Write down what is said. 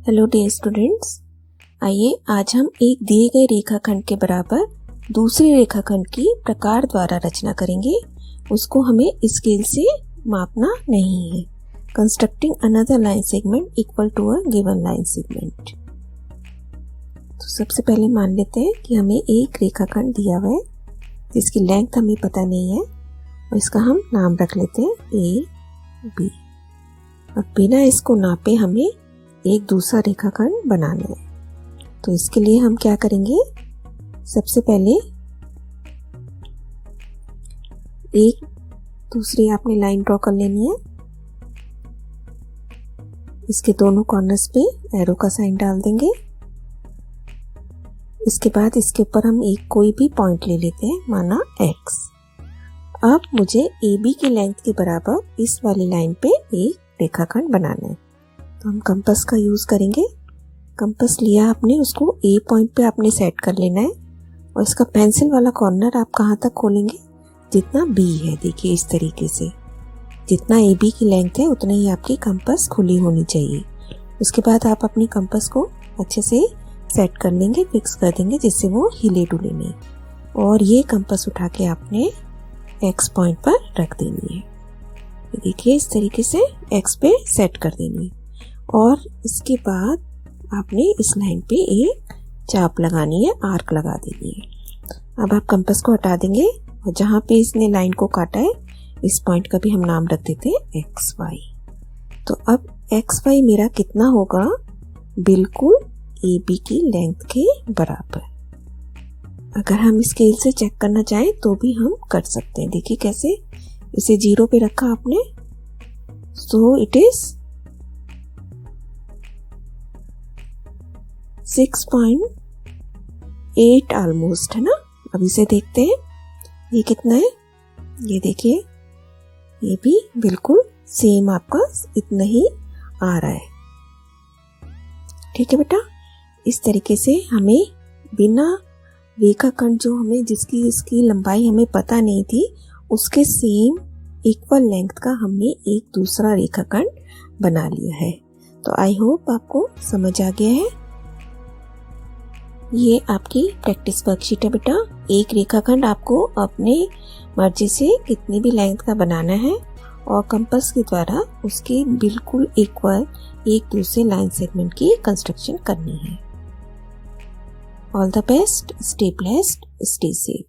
Hello dear students, आइए आज हम एक दिए गए रेखाखंड के बराबर दूसरे रेखाखंड की प्रकार द्वारा रचना करेंगे। उसको हमें स्केल से मापना नहीं है। Constructing another line segment equal to a given line segment. तो सबसे पहले मान लेते हैं कि हमें एक रेखाखंड दिया हुआ है जिसकी लेंथ हमें पता नहीं है और इसका हम नाम रख लेते हैं ए बी। और बिना इसको नापे हमें एक दूसरा रेखाखंड बनाना है। तो इसके लिए हम क्या करेंगे, सबसे पहले एक दूसरी आपने लाइन ड्रॉ कर लेनी है। इसके दोनों कॉर्नर्स पे एरो का साइन डाल देंगे। इसके बाद इसके ऊपर हम एक कोई भी पॉइंट ले लेते हैं, माना x। अब मुझे AB की लेंथ के बराबर इस वाली लाइन पे एक रेखाखंड बनाना है। तो हम कंपास का यूज़ करेंगे। कंपास लिया आपने, उसको A पॉइंट पे आपने सेट कर लेना है और इसका पेंसिल वाला कॉर्नर आप कहाँ तक खोलेंगे, जितना B है। देखिए इस तरीके से जितना AB की लेंथ है उतना ही आपकी कंपास खुली होनी चाहिए। उसके बाद आप अपनी कंपास को अच्छे से सेट कर लेंगे, फिक्स कर देंगे जिससे वो हिले डुले नहीं। और ये कंपास उठा के आपने X पॉइंट पर रख देनी है। देखिए इस तरीके से X पे सेट कर देनी है। और इसके बाद आपने इस लाइन पे एक चाप लगानी है, आर्क लगा देनी है। अब आप कंपास को हटा देंगे और जहाँ पे इसने लाइन को काटा है इस पॉइंट का भी हम नाम रख देते हैं XY। तो अब XY मेरा कितना होगा, बिल्कुल AB की लेंथ के बराबर। अगर हम स्केल से चेक करना चाहें तो भी हम कर सकते हैं। देखिए कैसे, इसे 0 पे रखा आपने, सो इट इज 6.8 ऑलमोस्ट, है ना। अब इसे देखते हैं ये कितना है। ये देखिए ये भी बिल्कुल सेम आपका इतना ही आ रहा है। ठीक है बेटा, इस तरीके से हमें बिना रेखाखंड जो हमें जिसकी इसकी लंबाई हमें पता नहीं थी उसके सेम इक्वल लेंथ का हमने एक दूसरा रेखाखंड बना लिया है। तो आई होप आपको समझ आ गया है। ये आपकी प्रैक्टिस वर्कशीट है बेटा। एक रेखाखंड आपको अपने मर्जी से कितनी भी लेंथ का बनाना है और कंपास के द्वारा उसके बिल्कुल इक्वल एक दूसरे लाइन सेगमेंट की कंस्ट्रक्शन करनी है। All the best, stay blessed, stay safe.